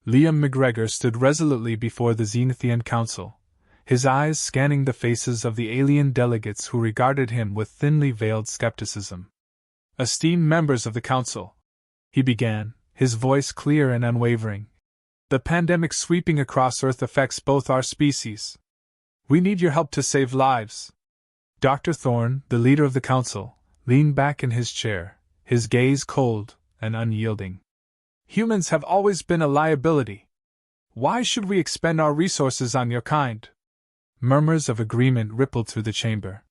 Liam McGregor stood resolutely before the Zenithian Council, his eyes scanning the faces of the alien delegates who regarded him with thinly veiled skepticism. "Esteemed members of the Council," he began, his voice clear and unwavering. "The pandemic sweeping across Earth affects both our species. We need your help to save lives." Dr. Thorne, the leader of the Council, leaned back in his chair, his gaze cold and unyielding. "Humans have always been a liability. Why should we expend our resources on your kind?" Murmurs of agreement rippled through the chamber.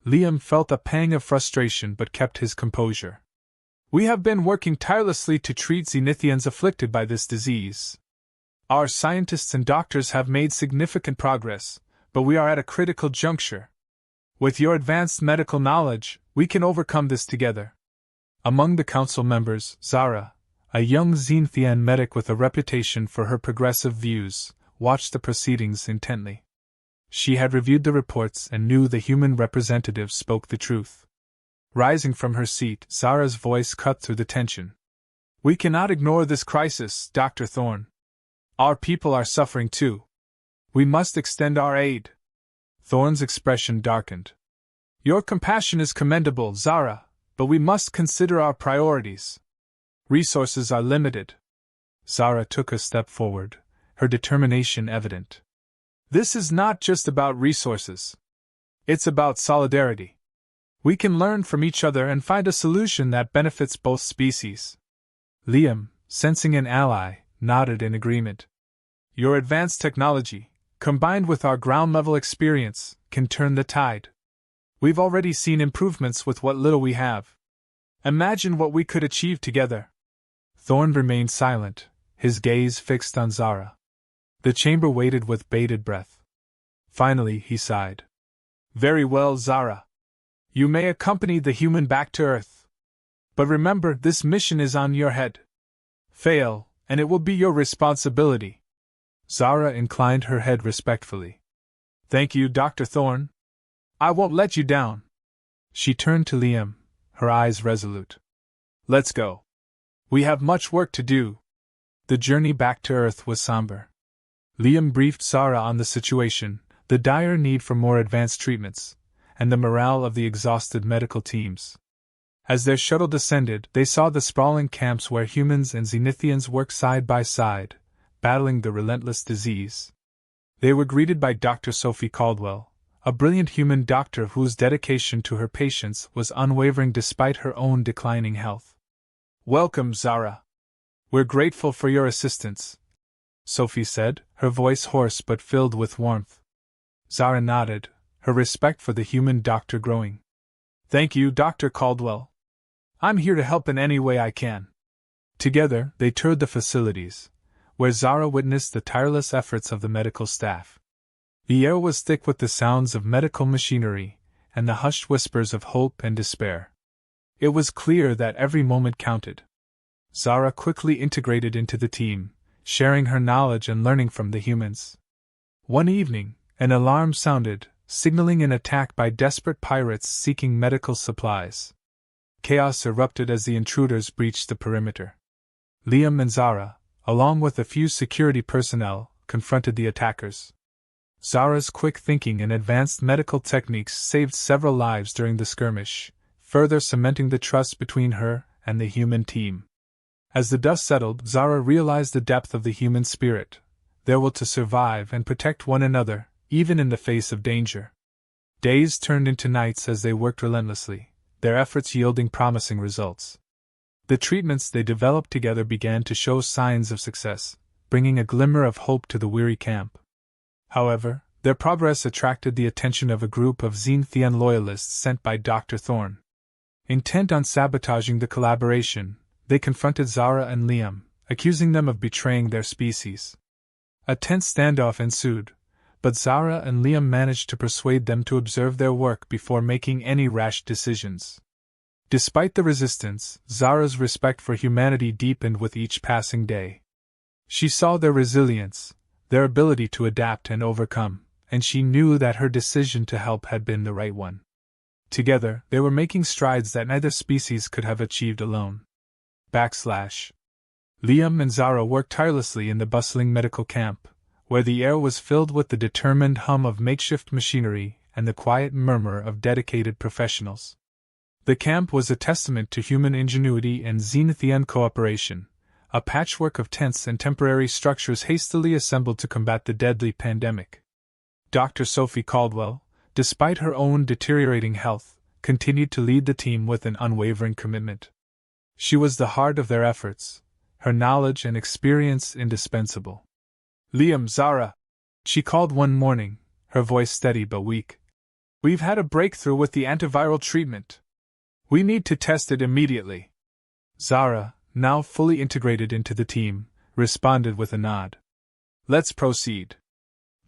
Liam felt a pang of frustration but kept his composure. "We have been working tirelessly to treat Zenithians afflicted by this disease. Our scientists and doctors have made significant progress, but we are at a critical juncture. With your advanced medical knowledge, we can overcome this together." Among the council members, Zara, a young Zenithian medic with a reputation for her progressive views, watched the proceedings intently. She had reviewed the reports and knew the human representatives spoke the truth. Rising from her seat, Zara's voice cut through the tension. "We cannot ignore this crisis, Dr. Thorne. Our people are suffering too. We must extend our aid." Thorne's expression darkened. "Your compassion is commendable, Zara, but we must consider our priorities. Resources are limited." Zara took a step forward, her determination evident. "This is not just about resources. It's about solidarity. We can learn from each other and find a solution that benefits both species." Liam, sensing an ally, nodded in agreement. "Your advanced technology, combined with our ground-level experience, can turn the tide. We've already seen improvements with what little we have. Imagine what we could achieve together." Thorne remained silent, his gaze fixed on Zara. The chamber waited with bated breath. Finally, he sighed. "Very well, Zara. You may accompany the human back to Earth. But remember, this mission is on your head. Fail, and it will be your responsibility." Zara inclined her head respectfully. "Thank you, Dr. Thorne. I won't let you down." She turned to Liam, her eyes resolute. "Let's go. We have much work to do." The journey back to Earth was somber. Liam briefed Zara on the situation, the dire need for more advanced treatments, and the morale of the exhausted medical teams. As their shuttle descended, they saw the sprawling camps where humans and Zenithians worked side by side, battling the relentless disease. They were greeted by Dr. Sophie Caldwell, a brilliant human doctor whose dedication to her patients was unwavering despite her own declining health. "Welcome, Zara. We're grateful for your assistance," Sophie said, her voice hoarse but filled with warmth. Zara nodded, her respect for the human doctor growing. "Thank you, Dr. Caldwell. I'm here to help in any way I can." Together, they toured the facilities, where Zara witnessed the tireless efforts of the medical staff. The air was thick with the sounds of medical machinery and the hushed whispers of hope and despair. It was clear that every moment counted. Zara quickly integrated into the team, sharing her knowledge and learning from the humans. One evening, an alarm sounded, signaling an attack by desperate pirates seeking medical supplies. Chaos erupted as the intruders breached the perimeter. Liam and Zara, along with a few security personnel, confronted the attackers. Zara's quick thinking and advanced medical techniques saved several lives during the skirmish, further cementing the trust between her and the human team. As the dust settled, Zara realized the depth of the human spirit, their will to survive and protect one another, even in the face of danger. Days turned into nights as they worked relentlessly, their efforts yielding promising results. The treatments they developed together began to show signs of success, bringing a glimmer of hope to the weary camp. However, their progress attracted the attention of a group of Zenithian loyalists sent by Dr. Thorne. Intent on sabotaging the collaboration, they confronted Zara and Liam, accusing them of betraying their species. A tense standoff ensued, but Zara and Liam managed to persuade them to observe their work before making any rash decisions. Despite the resistance, Zara's respect for humanity deepened with each passing day. She saw their resilience, their ability to adapt and overcome, and she knew that her decision to help had been the right one. Together, they were making strides that neither species could have achieved alone. / Liam and Zara worked tirelessly in the bustling medical camp, where the air was filled with the determined hum of makeshift machinery and the quiet murmur of dedicated professionals. The camp was a testament to human ingenuity and Zenithian cooperation, a patchwork of tents and temporary structures hastily assembled to combat the deadly pandemic. Dr. Sophie Caldwell, despite her own deteriorating health, continued to lead the team with an unwavering commitment. She was the heart of their efforts, her knowledge and experience indispensable. "Liam, Zara," she called one morning, her voice steady but weak. "We've had a breakthrough with the antiviral treatment. We need to test it immediately." Zara, now fully integrated into the team, responded with a nod. "Let's proceed.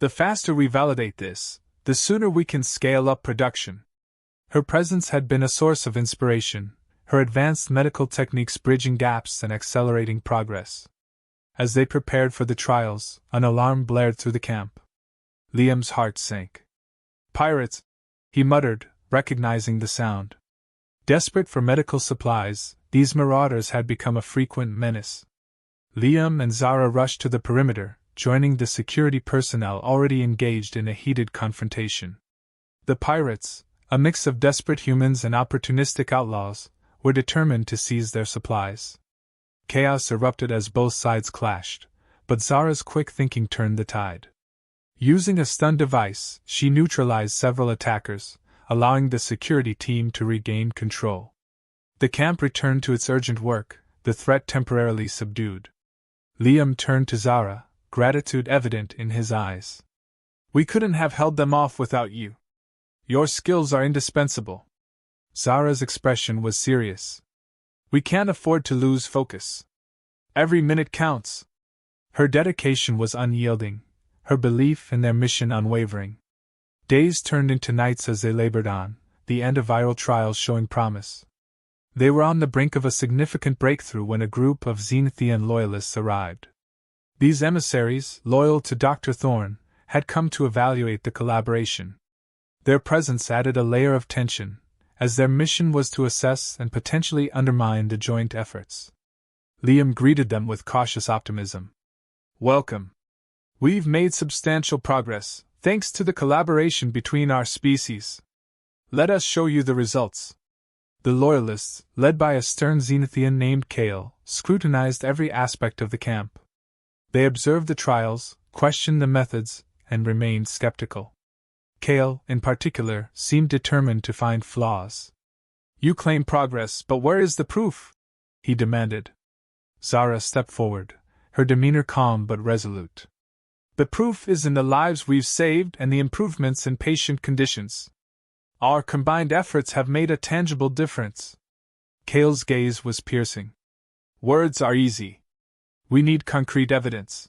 The faster we validate this, the sooner we can scale up production." Her presence had been a source of inspiration, her advanced medical techniques bridging gaps and accelerating progress. As they prepared for the trials, an alarm blared through the camp. Liam's heart sank. "Pirates!" he muttered, recognizing the sound. Desperate for medical supplies, these marauders had become a frequent menace. Liam and Zara rushed to the perimeter, joining the security personnel already engaged in a heated confrontation. The pirates, a mix of desperate humans and opportunistic outlaws, were determined to seize their supplies. Chaos erupted as both sides clashed, but Zara's quick thinking turned the tide. Using a stun device, she neutralized several attackers, allowing the security team to regain control. The camp returned to its urgent work, the threat temporarily subdued. Liam turned to Zara, gratitude evident in his eyes. "We couldn't have held them off without you. Your skills are indispensable." Zara's expression was serious. "We can't afford to lose focus. Every minute counts." Her dedication was unyielding, her belief in their mission unwavering. Days turned into nights as they labored on, the antiviral trials showing promise. They were on the brink of a significant breakthrough when a group of Zenithian loyalists arrived. These emissaries, loyal to Dr. Thorne, had come to evaluate the collaboration. Their presence added a layer of tension, as their mission was to assess and potentially undermine the joint efforts. Liam greeted them with cautious optimism. "Welcome. We've made substantial progress, thanks to the collaboration between our species. Let us show you the results." The Loyalists, led by a stern Zenithian named Kale, scrutinized every aspect of the camp. They observed the trials, questioned the methods, and remained skeptical. Kale, in particular, seemed determined to find flaws. "You claim progress, but where is the proof?" he demanded. Zara stepped forward, her demeanor calm but resolute. "The proof is in the lives we've saved and the improvements in patient conditions. Our combined efforts have made a tangible difference." Kale's gaze was piercing. "Words are easy. We need concrete evidence."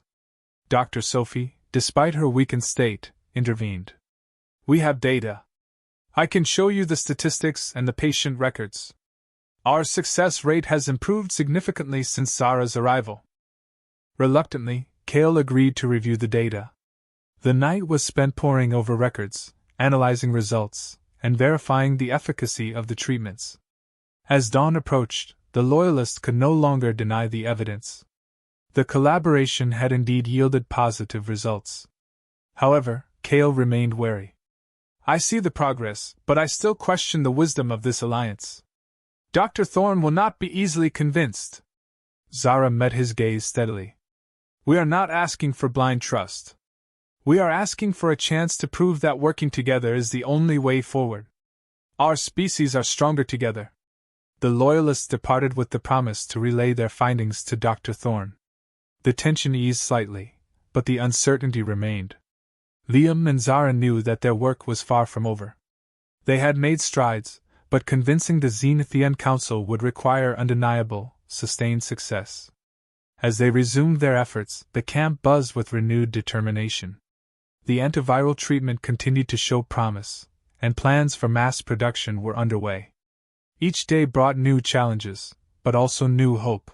Dr. Sophie, despite her weakened state, intervened. "We have data. I can show you the statistics and the patient records. Our success rate has improved significantly since Zara's arrival." Reluctantly, Kale agreed to review the data. The night was spent poring over records, analyzing results, and verifying the efficacy of the treatments. As dawn approached, the Loyalists could no longer deny the evidence. The collaboration had indeed yielded positive results. However, Kale remained wary. "I see the progress, but I still question the wisdom of this alliance. Dr. Thorne will not be easily convinced." Zara met his gaze steadily. "We are not asking for blind trust. We are asking for a chance to prove that working together is the only way forward. Our species are stronger together." The Loyalists departed with the promise to relay their findings to Dr. Thorne. The tension eased slightly, but the uncertainty remained. Liam and Zara knew that their work was far from over. They had made strides, but convincing the Zenithian Council would require undeniable, sustained success. As they resumed their efforts, the camp buzzed with renewed determination. The antiviral treatment continued to show promise, and plans for mass production were underway. Each day brought new challenges, but also new hope.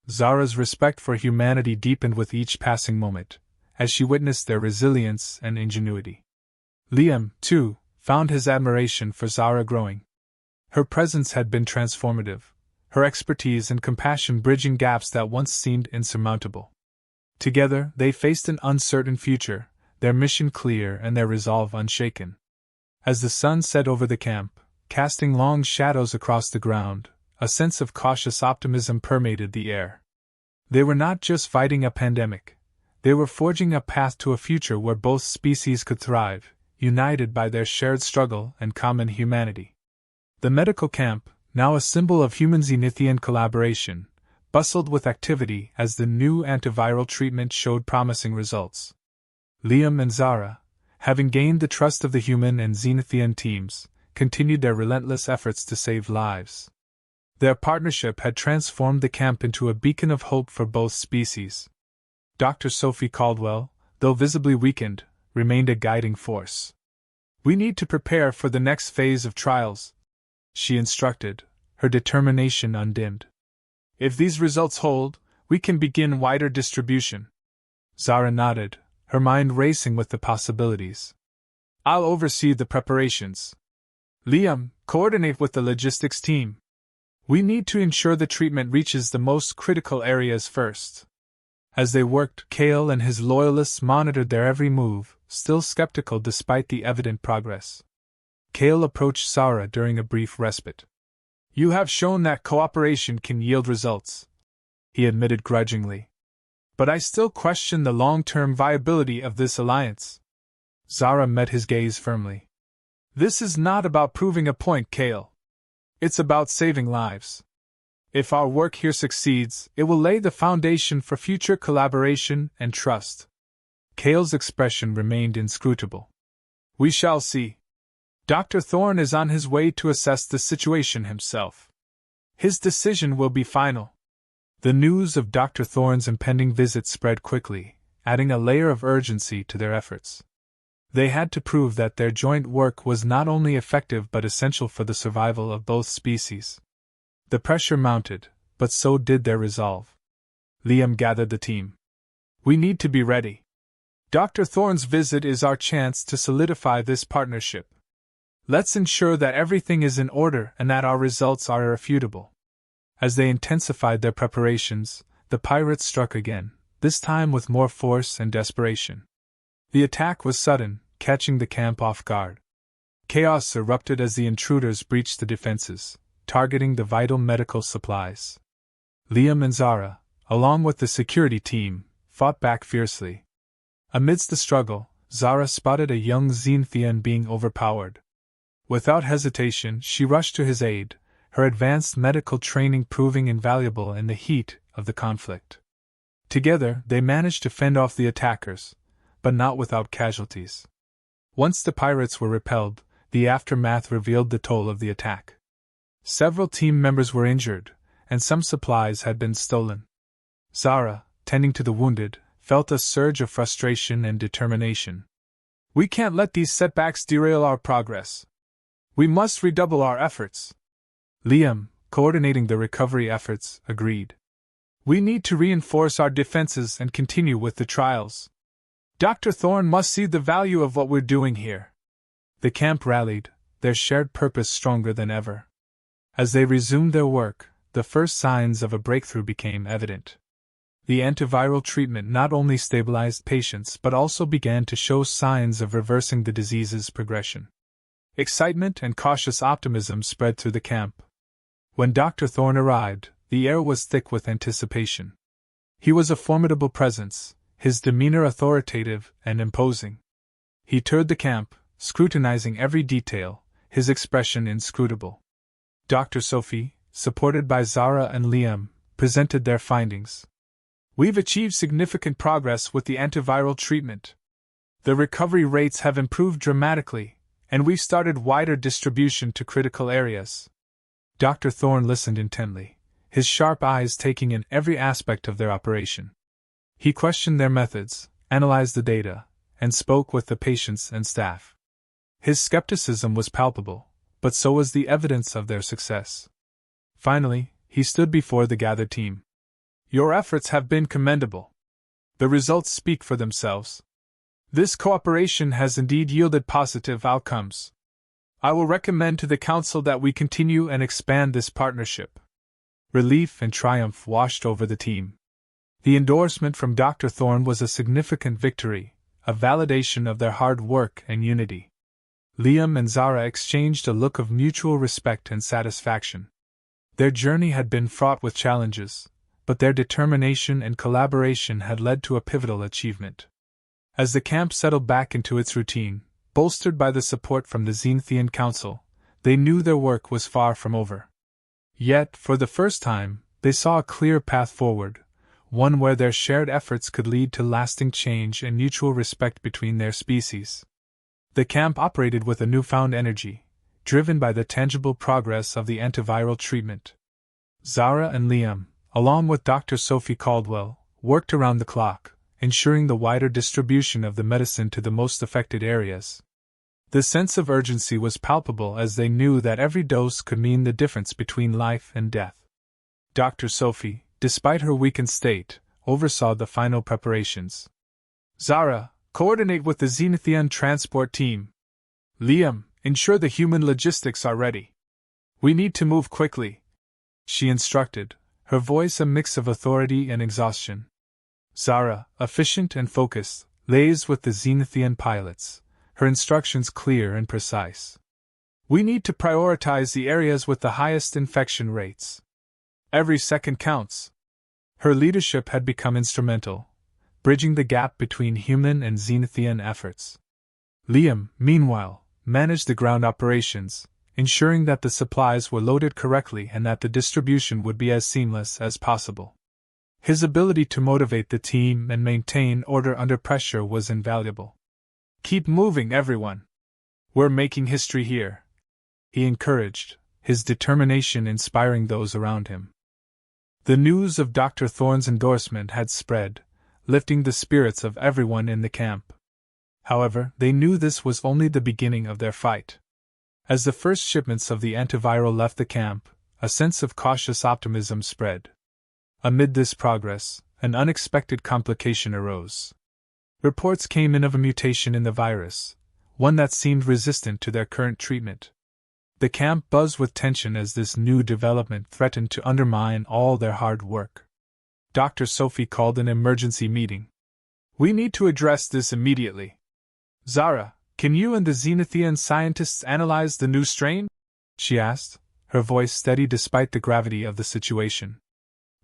Zara's respect for humanity deepened with each passing moment, as she witnessed their resilience and ingenuity. Liam, too, found his admiration for Zara growing. Her presence had been transformative, her expertise and compassion bridging gaps that once seemed insurmountable. Together, they faced an uncertain future, their mission clear and their resolve unshaken. As the sun set over the camp, casting long shadows across the ground, a sense of cautious optimism permeated the air. They were not just fighting a pandemic, they were forging a path to a future where both species could thrive, united by their shared struggle and common humanity. The medical camp, now a symbol of human-Zenithian collaboration, bustled with activity as the new antiviral treatment showed promising results. Liam and Zara, having gained the trust of the human and Zenithian teams, continued their relentless efforts to save lives. Their partnership had transformed the camp into a beacon of hope for both species. Dr. Sophie Caldwell, though visibly weakened, remained a guiding force. "We need to prepare for the next phase of trials," she instructed, her determination undimmed. "If these results hold, we can begin wider distribution." Zara nodded, her mind racing with the possibilities. "I'll oversee the preparations. Liam, coordinate with the logistics team. We need to ensure the treatment reaches the most critical areas first." As they worked, Cale and his loyalists monitored their every move, still skeptical despite the evident progress. Cale approached Zara during a brief respite. "You have shown that cooperation can yield results," he admitted grudgingly. "But I still question the long-term viability of this alliance." Zara met his gaze firmly. "This is not about proving a point, Cale. It's about saving lives. If our work here succeeds, it will lay the foundation for future collaboration and trust." Cale's expression remained inscrutable. "We shall see. Dr. Thorne is on his way to assess the situation himself. His decision will be final." The news of Dr. Thorne's impending visit spread quickly, adding a layer of urgency to their efforts. They had to prove that their joint work was not only effective but essential for the survival of both species. The pressure mounted, but so did their resolve. Liam gathered the team. "We need to be ready. Dr. Thorne's visit is our chance to solidify this partnership. Let's ensure that everything is in order and that our results are irrefutable." As they intensified their preparations, the pirates struck again, this time with more force and desperation. The attack was sudden, catching the camp off guard. Chaos erupted as the intruders breached the defenses, targeting the vital medical supplies. Liam and Zara, along with the security team, fought back fiercely. Amidst the struggle, Zara spotted a young Zenithian being overpowered. Without hesitation, she rushed to his aid, her advanced medical training proving invaluable in the heat of the conflict. Together, they managed to fend off the attackers, but not without casualties. Once the pirates were repelled, the aftermath revealed the toll of the attack. Several team members were injured, and some supplies had been stolen. Zara, tending to the wounded, felt a surge of frustration and determination. "We can't let these setbacks derail our progress. We must redouble our efforts." Liam, coordinating the recovery efforts, agreed. "We need to reinforce our defenses and continue with the trials. Dr. Thorne must see the value of what we're doing here." The camp rallied, their shared purpose stronger than ever. As they resumed their work, the first signs of a breakthrough became evident. The antiviral treatment not only stabilized patients but also began to show signs of reversing the disease's progression. Excitement and cautious optimism spread through the camp. When Dr. Thorne arrived, the air was thick with anticipation. He was a formidable presence, his demeanor authoritative and imposing. He toured the camp, scrutinizing every detail, his expression inscrutable. Dr. Sophie, supported by Zara and Liam, presented their findings. "We've achieved significant progress with the antiviral treatment. The recovery rates have improved dramatically, and we've started wider distribution to critical areas." Dr. Thorne listened intently, his sharp eyes taking in every aspect of their operation. He questioned their methods, analyzed the data, and spoke with the patients and staff. His skepticism was palpable, but so was the evidence of their success. Finally, he stood before the gathered team. "Your efforts have been commendable. The results speak for themselves. This cooperation has indeed yielded positive outcomes. I will recommend to the Council that we continue and expand this partnership." Relief and triumph washed over the team. The endorsement from Dr. Thorne was a significant victory, a validation of their hard work and unity. Liam and Zara exchanged a look of mutual respect and satisfaction. Their journey had been fraught with challenges, but their determination and collaboration had led to a pivotal achievement. As the camp settled back into its routine, bolstered by the support from the Zenithian Council, they knew their work was far from over. Yet, for the first time, they saw a clear path forward, one where their shared efforts could lead to lasting change and mutual respect between their species. The camp operated with a newfound energy, driven by the tangible progress of the antiviral treatment. Zara and Liam, along with Dr. Sophie Caldwell, worked around the clock, ensuring the wider distribution of the medicine to the most affected areas. The sense of urgency was palpable as they knew that every dose could mean the difference between life and death. Dr. Sophie, despite her weakened state, oversaw the final preparations. Zara, coordinate with the Zenithian transport team. Liam, ensure the human logistics are ready. We need to move quickly, she instructed, her voice a mix of authority and exhaustion. Zara, efficient and focused, liaised with the Zenithian pilots, her instructions clear and precise. We need to prioritize the areas with the highest infection rates. Every second counts. Her leadership had become instrumental, bridging the gap between human and Zenithian efforts. Liam, meanwhile, managed the ground operations, ensuring that the supplies were loaded correctly and that the distribution would be as seamless as possible. His ability to motivate the team and maintain order under pressure was invaluable. Keep moving, everyone. We're making history here, he encouraged, his determination inspiring those around him. The news of Dr. Thorne's endorsement had spread, lifting the spirits of everyone in the camp. However, they knew this was only the beginning of their fight. As the first shipments of the antiviral left the camp, a sense of cautious optimism spread. Amid this progress, an unexpected complication arose. Reports came in of a mutation in the virus, one that seemed resistant to their current treatment. The camp buzzed with tension as this new development threatened to undermine all their hard work. Dr. Sophie called an emergency meeting. We need to address this immediately. Zara, can you and the Zenithian scientists analyze the new strain? She asked, her voice steady despite the gravity of the situation.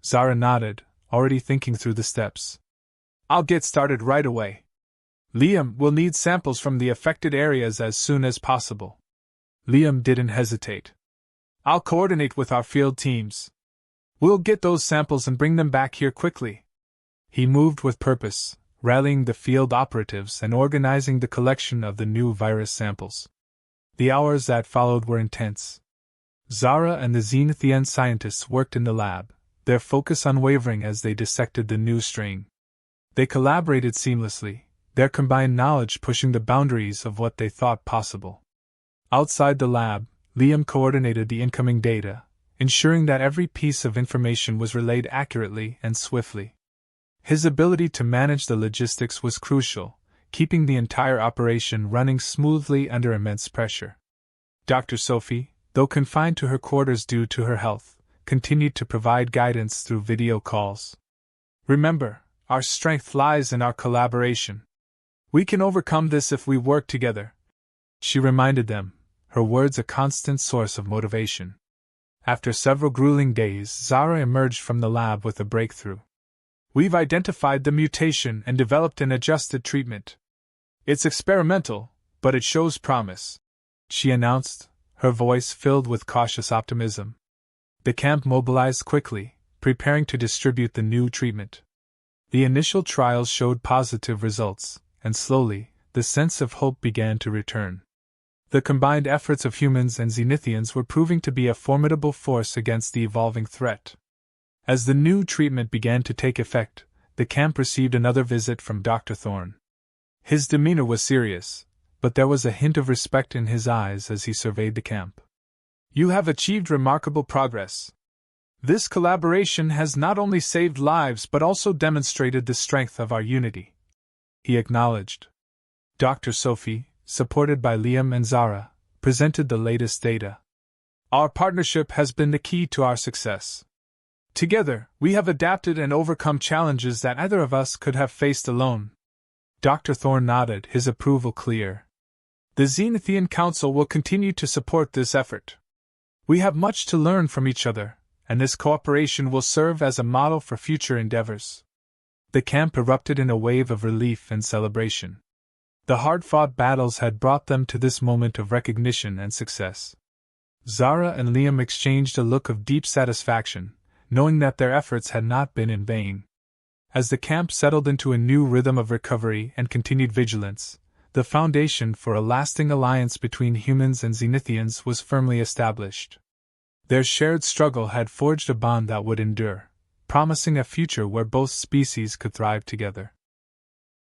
Zara nodded, already thinking through the steps. I'll get started right away. Liam will need samples from the affected areas as soon as possible. Liam didn't hesitate. I'll coordinate with our field teams. We'll get those samples and bring them back here quickly. He moved with purpose, rallying the field operatives and organizing the collection of the new virus samples. The hours that followed were intense. Zara and the Zenithian scientists worked in the lab, their focus unwavering as they dissected the new strain. They collaborated seamlessly, their combined knowledge pushing the boundaries of what they thought possible. Outside the lab, Liam coordinated the incoming data, ensuring that every piece of information was relayed accurately and swiftly. His ability to manage the logistics was crucial, keeping the entire operation running smoothly under immense pressure. Dr. Sophie, though confined to her quarters due to her health, continued to provide guidance through video calls. Remember, our strength lies in our collaboration. We can overcome this if we work together, she reminded them, her words a constant source of motivation. After several grueling days, Zara emerged from the lab with a breakthrough. We've identified the mutation and developed an adjusted treatment. It's experimental, but it shows promise, she announced, her voice filled with cautious optimism. The camp mobilized quickly, preparing to distribute the new treatment. The initial trials showed positive results, and slowly, the sense of hope began to return. The combined efforts of humans and Zenithians were proving to be a formidable force against the evolving threat. As the new treatment began to take effect, the camp received another visit from Dr. Thorne. His demeanor was serious, but there was a hint of respect in his eyes as he surveyed the camp. You have achieved remarkable progress. This collaboration has not only saved lives but also demonstrated the strength of our unity, he acknowledged. Dr. Sophie, supported by Liam and Zara, presented the latest data. Our partnership has been the key to our success. Together, we have adapted and overcome challenges that either of us could have faced alone. Dr. Thorne nodded, his approval clear. The Zenithian Council will continue to support this effort. We have much to learn from each other, and this cooperation will serve as a model for future endeavors. The camp erupted in a wave of relief and celebration. The hard-fought battles had brought them to this moment of recognition and success. Zara and Liam exchanged a look of deep satisfaction, knowing that their efforts had not been in vain. As the camp settled into a new rhythm of recovery and continued vigilance, the foundation for a lasting alliance between humans and Zenithians was firmly established. Their shared struggle had forged a bond that would endure, promising a future where both species could thrive together.